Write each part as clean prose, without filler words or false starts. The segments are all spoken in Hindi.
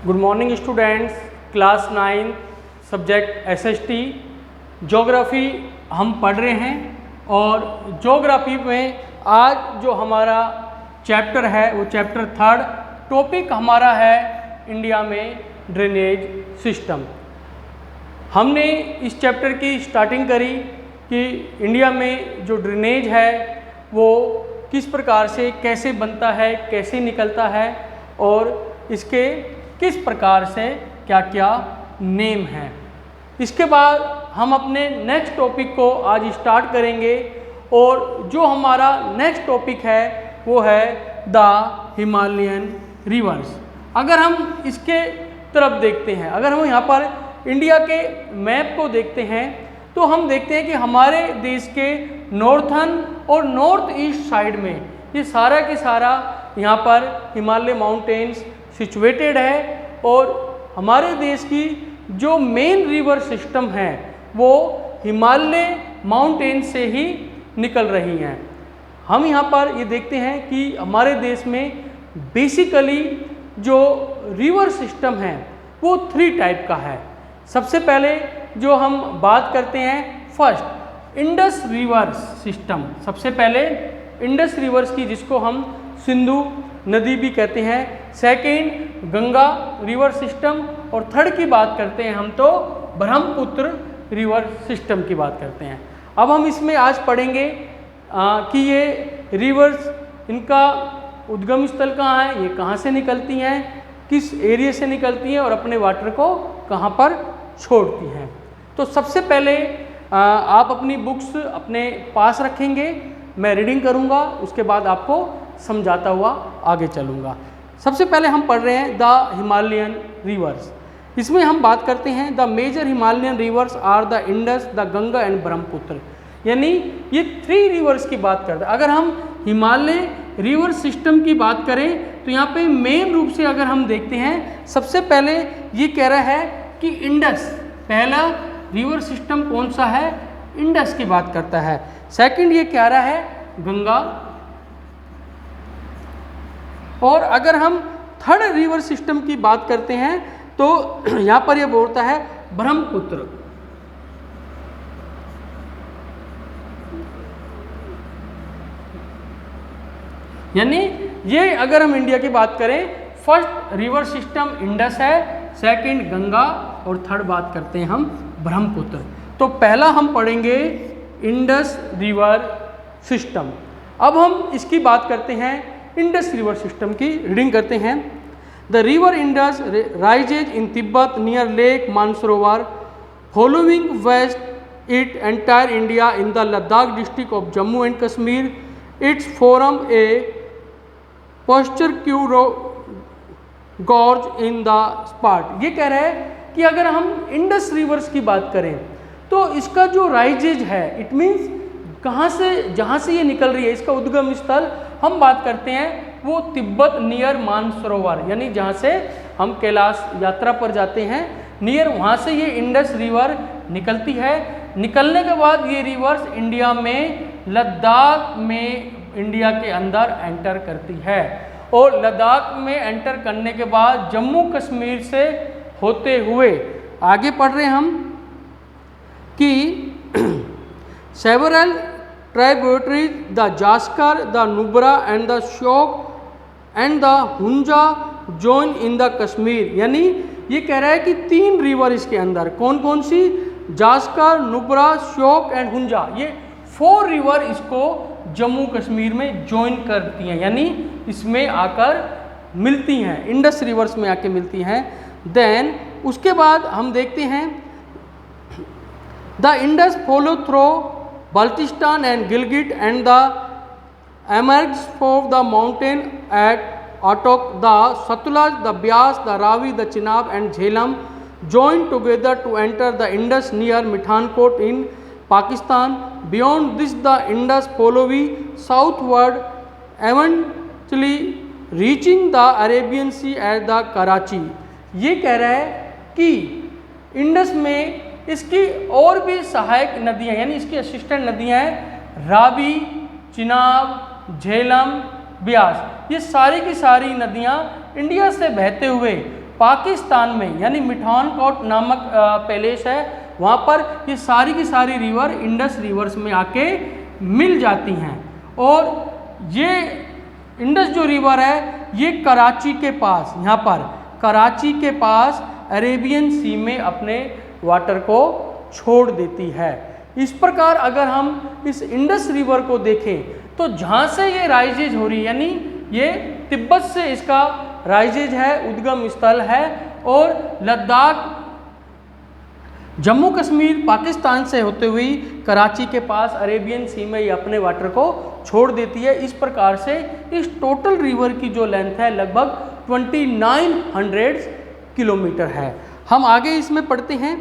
Good morning students, class 9 subject SST geography हम पढ़ रहे हैं। और ज्योग्राफी में आज जो हमारा चैप्टर है वो चैप्टर 3 टॉपिक हमारा है इंडिया में ड्रेनेज सिस्टम। हमने इस चैप्टर की स्टार्टिंग करी कि इंडिया में जो ड्रेनेज है वो किस प्रकार से कैसे बनता है, कैसे निकलता है और इसके किस प्रकार से क्या क्या नेम है। इसके बाद हम अपने नेक्स्ट टॉपिक को आज स्टार्ट करेंगे और जो हमारा नेक्स्ट टॉपिक है वो है द हिमालयन रिवर्स। अगर हम इसके तरफ देखते हैं, अगर हम यहाँ पर इंडिया के मैप को देखते हैं तो हम देखते हैं कि हमारे देश के नॉर्थन और नॉर्थ ईस्ट साइड में ये सारा की सारा यहाँ पर हिमालय माउंटेन्स सिचुएटेड है और हमारे देश की जो मेन रिवर सिस्टम है वो हिमालय माउंटेन से ही निकल रही हैं। हम यहाँ पर ये देखते हैं कि हमारे देश में बेसिकली जो रिवर सिस्टम है वो 3 टाइप का है। सबसे पहले जो हम बात करते हैं फर्स्ट इंडस रिवर सिस्टम। सबसे पहले इंडस रिवर्स की, जिसको हम सिंधु नदी भी कहते हैं। सेकंड गंगा रिवर सिस्टम और थर्ड की बात करते हैं हम तो ब्रह्मपुत्र रिवर सिस्टम की बात करते हैं। अब हम इसमें आज पढ़ेंगे कि ये रिवर्स, इनका उद्गम स्थल कहाँ है, ये कहाँ से निकलती हैं, किस एरिया से निकलती हैं और अपने वाटर को कहाँ पर छोड़ती हैं। तो सबसे पहले आप अपनी बुक्स अपने पास रखेंगे, मैं रीडिंग करूँगा, उसके बाद आपको समझाता हुआ आगे चलूँगा। सबसे पहले हम पढ़ रहे हैं द हिमालयन रिवर्स। इसमें हम बात करते हैं the major Himalayan rivers are the Indus, the Ganga and Brahmaputra. यानी ये 3 रिवर्स की बात करते हैं। अगर हम हिमालय रिवर सिस्टम की बात करें तो यहाँ पे मेन रूप से अगर हम देखते हैं, सबसे पहले ये कह रहा है कि इंडस, पहला रिवर सिस्टम कौन सा है, इंडस की बात करता है। सेकंड ये कह रहा है गंगा, और अगर हम थर्ड रिवर सिस्टम की बात करते हैं तो यहाँ पर ये बोलता है ब्रह्मपुत्र। यानी ये अगर हम इंडिया की बात करें, फर्स्ट रिवर सिस्टम इंडस है, सेकंड गंगा और थर्ड बात करते हैं हम ब्रह्मपुत्र। तो पहला हम पढ़ेंगे इंडस रिवर सिस्टम। अब हम इसकी बात करते हैं इंडस रिवर सिस्टम की, रीडिंग करते हैं। The river Indus rises in Tibet near lake Mansarovar, following west it entire India in the Ladakh district of Jammu and Kashmir. Its form a पोस्चर क्यू गॉर्ज इन द स्पॉट। ये कह रहा है कि अगर हम इंडस रिवर्स की बात करें तो इसका जो राइजेज है, इट मीन्स कहाँ से, जहाँ से ये निकल रही है, इसका उद्गम स्थल हम बात करते हैं वो तिब्बत नियर मानसरोवर, यानी जहाँ से हम कैलाश यात्रा पर जाते हैं नियर, वहाँ से ये इंडस रिवर निकलती है। निकलने के बाद ये रिवर्स इंडिया में लद्दाख में इंडिया के अंदर एंटर करती है और लद्दाख में एंटर करने के बाद जम्मू कश्मीर से होते हुए आगे पढ़ रहे हम कि several tributaries the Zanskar, the Nubra and the Shyok and the Hunza join in the Kashmir. यानी ये कह रहा है कि 3 रिवर इसके अंदर, कौन कौन सी, जास्कर, नुब्रा, श्योक एंड हुंजा, ये 4 रिवर इसको जम्मू कश्मीर में ज्वाइन करती हैं, यानी इसमें आकर मिलती हैं, इंडस रिवर्स में आके मिलती हैं। देन उसके बाद हम देखते हैं the Indus follow through Baltistan and Gilgit and the emerges from the mountain at Atok. The Satluj, the Beas, the Ravi, the Chenab and Jhelum join together to enter the Indus near Mithankot in Pakistan. Beyond this, the Indus follows southward, eventually reaching the Arabian Sea at the Karachi. ये कह रहा है कि इंडस में इसकी और भी सहायक नदियाँ, यानी इसकी असिस्टेंट नदियाँ हैं रावी, चिनाब, झेलम, ब्यास। ये सारी की सारी नदियाँ इंडिया से बहते हुए पाकिस्तान में यानी मिठानकोट नामक पैलेस है, वहाँ पर ये सारी की सारी रिवर इंडस रिवर्स में आके मिल जाती हैं। और ये इंडस जो रिवर है ये कराची के पास, यहाँ पर कराची के पास अरेबियन सी में अपने वाटर को छोड़ देती है। इस प्रकार अगर हम इस इंडस रिवर को देखें तो जहाँ से ये राइजेज हो रही है, यानी ये तिब्बत से इसका राइजेज है, उद्गम स्थल है, और लद्दाख जम्मू कश्मीर पाकिस्तान से होते हुई कराची के पास अरेबियन सी में ये अपने वाटर को छोड़ देती है। इस प्रकार से इस टोटल रिवर की जो लेंथ है लगभग 2900 किलोमीटर है। हम आगे इसमें पढ़ते हैं,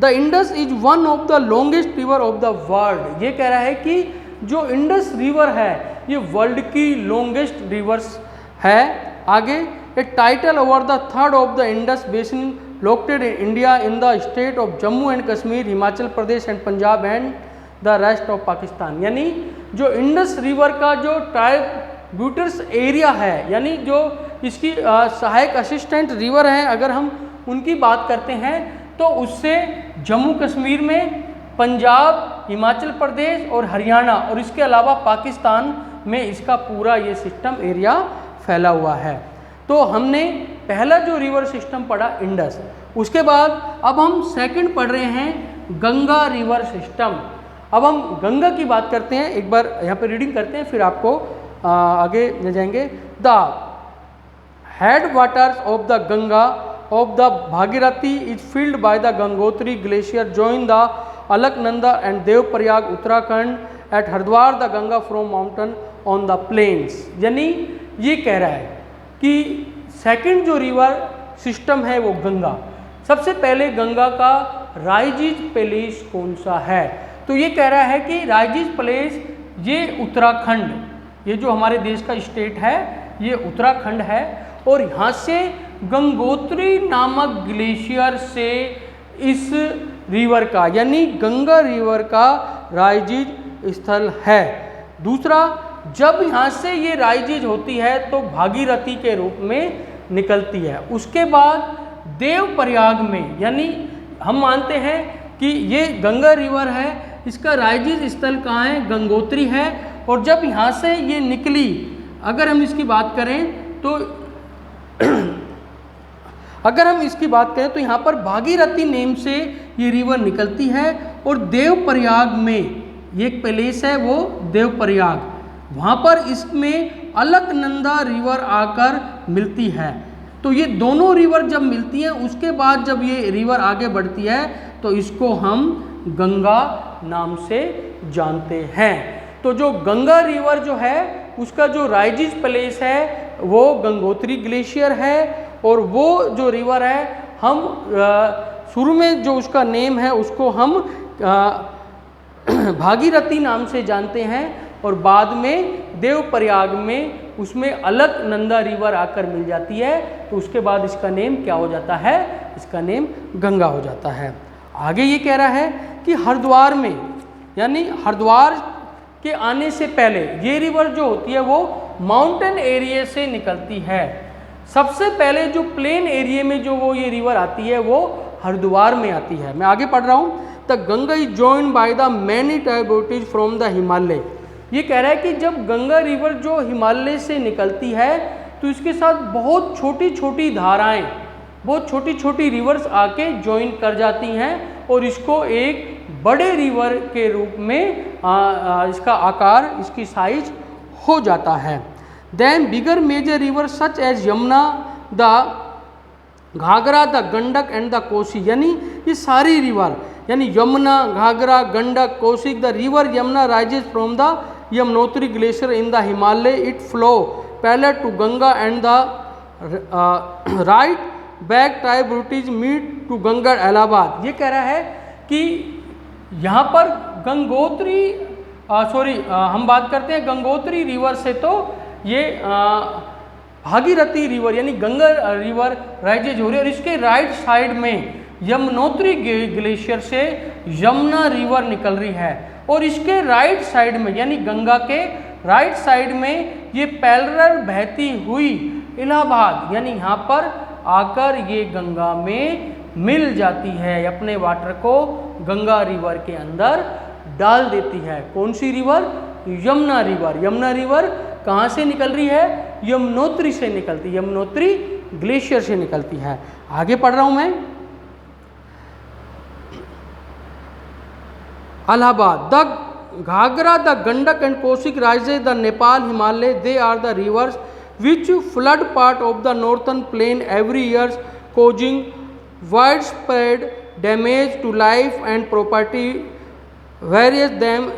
the Indus is one of the longest river of the world. ये कह रहा है कि जो इंडस रिवर है ये वर्ल्ड की लॉन्गेस्ट रिवर्स है। आगे, a title over the third of the Indus basin located in India in the state of Jammu and Kashmir, Himachal Pradesh and Punjab and the rest of Pakistan. यानी जो इंडस रिवर का जो ट्राइब्यूटर्स एरिया है, यानी जो इसकी सहायक असिस्टेंट रिवर हैं, अगर हम उनकी बात करते हैं तो उससे जम्मू कश्मीर में, पंजाब, हिमाचल प्रदेश और हरियाणा और इसके अलावा पाकिस्तान में इसका पूरा ये सिस्टम एरिया फैला हुआ है। तो हमने पहला जो रिवर सिस्टम पढ़ा इंडस, उसके बाद अब हम सेकंड पढ़ रहे हैं गंगा रिवर सिस्टम। अब हम गंगा की बात करते हैं, एक बार यहाँ पे रीडिंग करते हैं फिर आपको आगे ले जाएंगे। The head waters of the Ganga of the Bhagirathi is filled by the Gangotri glacier join the Alaknanda and Devprayag Uttarakhand at Hardwar the Ganga from mountain on the plains। यानी ये कह रहा है कि सेकंड जो रिवर सिस्टम है वो गंगा। सबसे पहले गंगा का राइजिज पैलेस कौन सा है, तो ये कह रहा है कि राइजिज पैलेस ये उत्तराखंड, ये जो हमारे देश का स्टेट है ये उत्तराखंड है, और यहाँ से गंगोत्री नामक ग्लेशियर से इस रिवर का यानी गंगा रिवर का राइजिज स्थल है। दूसरा, जब यहाँ से ये राइजिज होती है तो भागीरथी के रूप में निकलती है। उसके बाद देवप्रयाग में, यानी हम मानते हैं कि ये गंगा रिवर है, इसका राइजिज स्थल कहाँ है, गंगोत्री है। और जब यहाँ से ये निकली, अगर हम इसकी बात करें तो तो यहाँ पर भागीरथी नेम से ये रिवर निकलती है, और देवप्रयाग में ये एक पैलेस है वो देवप्रयाग, वहाँ पर इसमें अलकनंदा रिवर आकर मिलती है। तो ये दोनों रिवर जब मिलती हैं उसके बाद जब ये रिवर आगे बढ़ती है तो इसको हम गंगा नाम से जानते हैं। तो जो गंगा रिवर जो है उसका जो राइजिज प्लेस है वो गंगोत्री ग्लेशियर है, और वो जो रिवर है हम शुरू में जो उसका नेम है उसको हम भागीरथी नाम से जानते हैं, और बाद में देवप्रयाग में उसमें अलकनंदा रिवर आकर मिल जाती है, तो उसके बाद इसका नेम क्या हो जाता है, इसका नेम गंगा हो जाता है। आगे ये कह रहा है कि हरिद्वार में, यानी हरिद्वार के आने से पहले ये रिवर जो होती है वो माउंटेन एरिया से निकलती है। सबसे पहले जो प्लेन एरिया में जो वो ये रिवर आती है वो हरिद्वार में आती है। मैं आगे पढ़ रहा हूँ, the Ganga is joined by the many tributaries from the Himalaya. ये कह रहा है कि जब गंगा रिवर जो हिमालय से निकलती है तो इसके साथ बहुत छोटी छोटी धाराएं, बहुत छोटी छोटी रिवर्स आके ज्वाइन कर जाती हैं, और इसको एक बड़े रिवर के रूप में इसका आकार, इसकी साइज हो जाता है। Then bigger major river such as Yamuna, the Ghaghara, the Gandak and the Kosi, यानी ये सारी रिवर, यानी Yamuna, Ghaghara, Gandak, Kosi, the river Yamuna rises from the Yamunotri glacier in the Himalaya, it flow parallel to Ganga and the right bank tributaries meet to Ganga Allahabad. ये कह रहा है कि यहाँ पर गंगोत्री हम बात करते हैं गंगोत्री रिवर से, तो ये भागीरथी रिवर यानी गंगा रिवर राइजेज हो रही है, और इसके राइट साइड में यमुनोत्री ग्लेशियर से यमुना रिवर निकल रही है, और इसके राइट साइड में यानी गंगा के राइट साइड में ये पैरेलल बहती हुई इलाहाबाद, यानी यहाँ पर आकर ये गंगा में मिल जाती है, अपने वाटर को गंगा रिवर के अंदर डाल देती है। कौन सी river? Yamuna river. Yamuna river कहाँ से निकल रही है? यमुनोत्री से निकलती है, यमुनोत्री ग्लेशियर से निकलती है। आगे पढ़ रहा हूं मैं। Allahabad, the Ghaghara, the Gandak and Kosi rises the Nepal Himalaya, they are the rivers which flood part of the northern plain every year, causing widespread damage to life and property, various them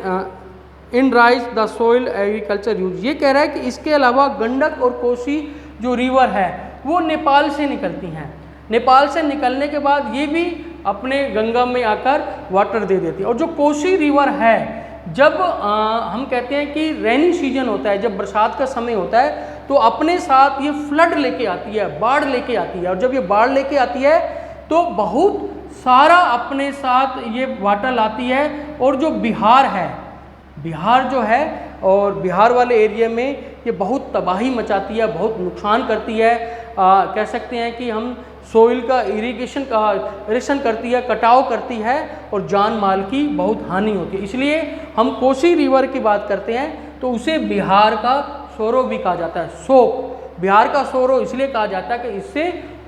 enrich the soil agriculture use। ये कह रहा है कि इसके अलावा गंडक और कोसी जो रिवर है वो नेपाल से निकलती हैं। नेपाल से निकलने के बाद ये भी अपने गंगा में आकर वाटर दे देती है। और जो कोसी रिवर है, जब हम कहते हैं कि रेनी सीजन होता है, जब बरसात का समय होता है, तो अपने साथ ये फ्लड लेके आती है, बाढ़ लेके आती है। और जब ये बाढ़ लेके आती है तो बहुत सारा अपने साथ ये वाटर लाती है। और जो बिहार है, बिहार जो है, और बिहार वाले एरिया में ये बहुत तबाही मचाती है, बहुत नुकसान करती है। कह सकते हैं कि हम सोइल का इरिगेशन करती है, कटाव करती है, और जान माल की बहुत हानि होती है। इसलिए हम कोसी रिवर की बात करते हैं तो उसे बिहार का सोरो भी कहा जाता है। शोक, बिहार का सोरो इसलिए कहा जाता है कि इससे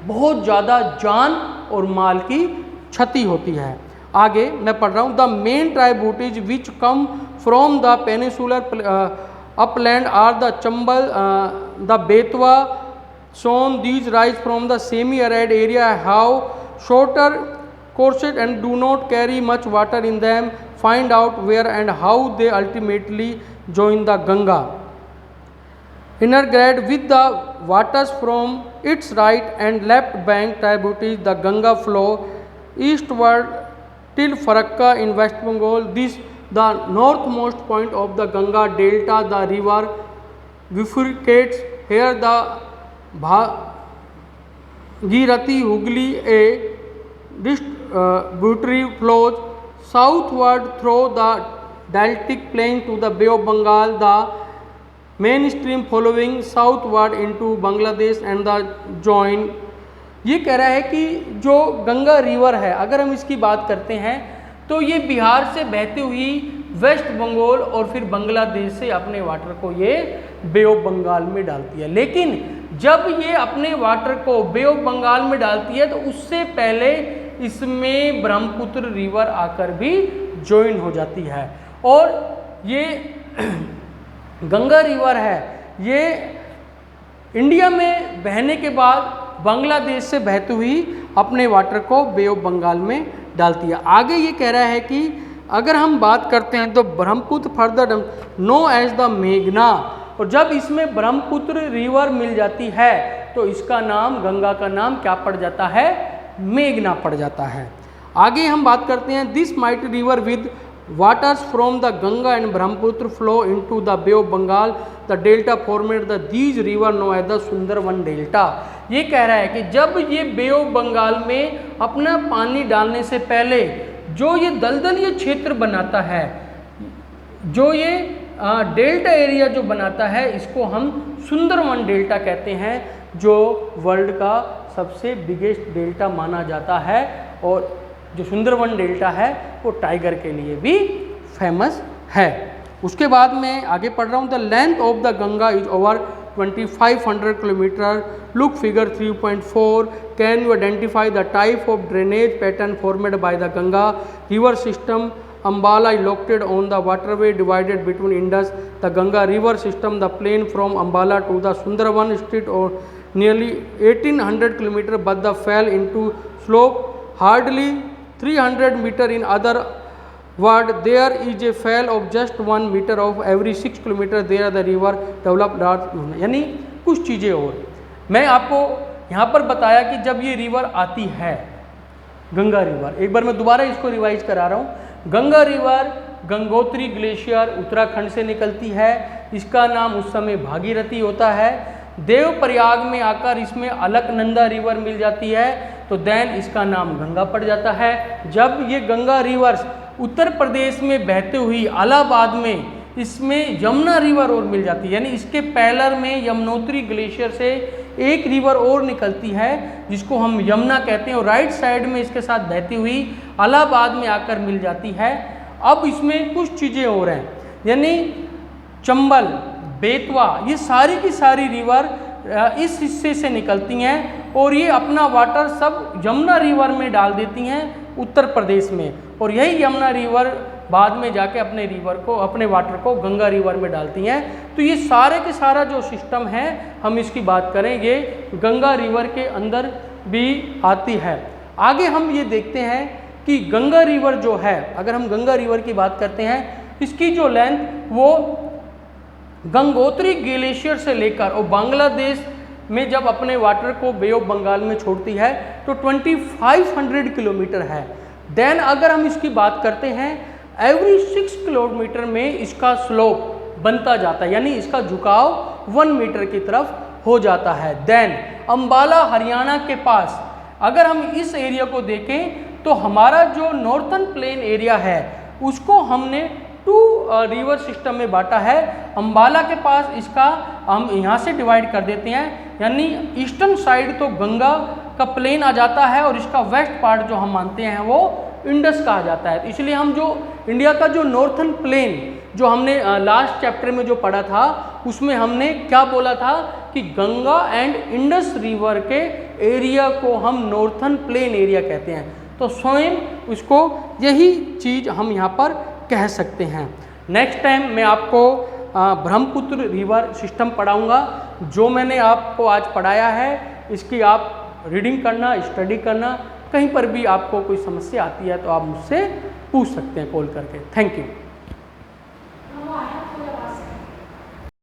बहुत ज़्यादा जान और माल की क्षति होती है। आगे मैं पढ़ रहा हूँ। The main tributaries which come from the peninsular upland are the Chambal, the Betwa, Son. These rise from the semi-arid area, have shorter courses and do not carry much water in them. Find out where and how they ultimately join the Ganga. Integrate with the waters from its right and left bank tributaries. The Ganga flow eastward till Farakka in West Bengal. This the northmost point of the Ganga Delta. The river bifurcates here. The Bhagirathi Hooghly, a tributary, flows southward through the deltic plain to the Bay of Bengal. The main stream following southward into Bangladesh and the join। ये कह रहा है कि जो गंगा रिवर है, अगर हम इसकी बात करते हैं तो ये बिहार से बहती हुई वेस्ट बंगाल और फिर बांग्लादेश से अपने वाटर को ये बे ऑफ बंगाल में डालती है। लेकिन जब ये अपने वाटर को बे ऑफ बंगाल में डालती है तो उससे पहले इसमें ब्रह्मपुत्र रिवर आकर भी ज्वाइन हो जाती है। और ये गंगा रिवर है, ये इंडिया में बहने के बाद बांग्लादेश से बहती हुई अपने वाटर को बे ऑफ बंगाल में डालती है। आगे ये कह रहा है कि अगर हम बात करते हैं तो Brahmaputra further known as the मेघना, और जब इसमें ब्रह्मपुत्र रिवर मिल जाती है तो इसका नाम, गंगा का नाम क्या पड़ जाता है? मेघना पड़ जाता है। आगे हम बात करते हैं this mighty river with waters from the Ganga and Brahmaputra flow into the Bay of Bengal. The delta formed these river known as the Sundarban Delta। ये कह रहा है कि जब ये बे ऑफ बंगाल में अपना पानी डालने से पहले जो ये दलदलीय क्षेत्र बनाता है, जो ये डेल्टा एरिया जो बनाता है, इसको हम सुंदरवन डेल्टा कहते हैं, जो वर्ल्ड का सबसे बिगेस्ट डेल्टा माना जाता है। और जो सुंदरवन डेल्टा है वो टाइगर के लिए भी फेमस है। उसके बाद मैं आगे पढ़ रहा हूँ। The length of the Ganga is over 2500 kilometre. Look figure 3.4। Can you identify the type of drainage pattern formed by the Ganga river system? Ambala is located on the waterway divided between Indus, the Ganga river system. The plain from Ambala to the Sundarban stretch or nearly 1800 km, but the fell into slope hardly 300 meter. In other words, there is a fall of just 1 meter of every 6 km. There the river developed। यानी कुछ चीज़ें और मैं आपको यहाँ पर बताया कि जब ये रिवर आती है, गंगा रिवर, एक बार मैं दोबारा इसको रिवाइज करा रहा हूँ। गंगा रिवर गंगोत्री ग्लेशियर उत्तराखंड से निकलती है। इसका नाम उस समय भागीरथी होता है। देवप्रयाग में आकर इसमें अलकनंदा रिवर मिल जाती है, तो देन इसका नाम गंगा पड़ जाता है। जब ये गंगा रिवर्स उत्तर प्रदेश में बहते हुई इलाहाबाद में इसमें यमुना रिवर और मिल जाती है, यानी इसके पैलर में यमुनोत्री ग्लेशियर से एक रिवर और निकलती है जिसको हम यमुना कहते हैं और राइट साइड में इसके साथ बहती हुई इलाहाबाद में आकर मिल जाती है। अब इसमें कुछ चीज़ें और हैं, यानी चंबल, बेतवा, ये सारी की सारी रिवर इस हिस्से से निकलती हैं और ये अपना वाटर सब यमुना रिवर में डाल देती हैं उत्तर प्रदेश में, और यही यमुना रिवर बाद में जाके अपने वाटर को गंगा रिवर में डालती हैं। तो ये सारे के सारा जो सिस्टम है हम इसकी बात करें, ये गंगा रिवर के अंदर भी आती है। आगे हम ये देखते हैं कि गंगा रिवर जो है, अगर हम गंगा रिवर की बात करते हैं, इसकी जो लेंथ वो गंगोत्री ग्लेशियर से लेकर और बांग्लादेश में जब अपने वाटर को बे ऑफ बंगाल में छोड़ती है तो 2500 किलोमीटर है। देन अगर हम इसकी बात करते हैं, एवरी 6 किलोमीटर में इसका स्लोप बनता जाता है, यानी इसका झुकाव 1 मीटर की तरफ हो जाता है। देन अंबाला हरियाणा के पास अगर हम इस एरिया को देखें तो हमारा जो नॉर्थन प्लेन एरिया है उसको हमने 2 रिवर सिस्टम में बांटा है। अंबाला के पास इसका हम यहाँ से डिवाइड कर देते हैं, यानी ईस्टर्न साइड तो गंगा का प्लेन आ जाता है और इसका वेस्ट पार्ट जो हम मानते हैं वो इंडस कहा जाता है। इसलिए हम जो इंडिया का जो नॉर्थन प्लेन जो हमने लास्ट चैप्टर में जो पढ़ा था उसमें हमने क्या बोला था कि गंगा एंड इंडस रिवर के एरिया को हम नॉर्थन प्लेन एरिया कहते हैं। तो स्वयं उसको यही चीज़ हम यहाँ पर कह सकते हैं। नेक्स्ट टाइम मैं आपको ब्रह्मपुत्र रिवर सिस्टम पढ़ाऊँगा। जो मैंने आपको आज पढ़ाया है इसकी आप रीडिंग करना, स्टडी करना। कहीं पर भी आपको कोई समस्या आती है तो आप मुझसे पूछ सकते हैं कॉल करके। Thank you.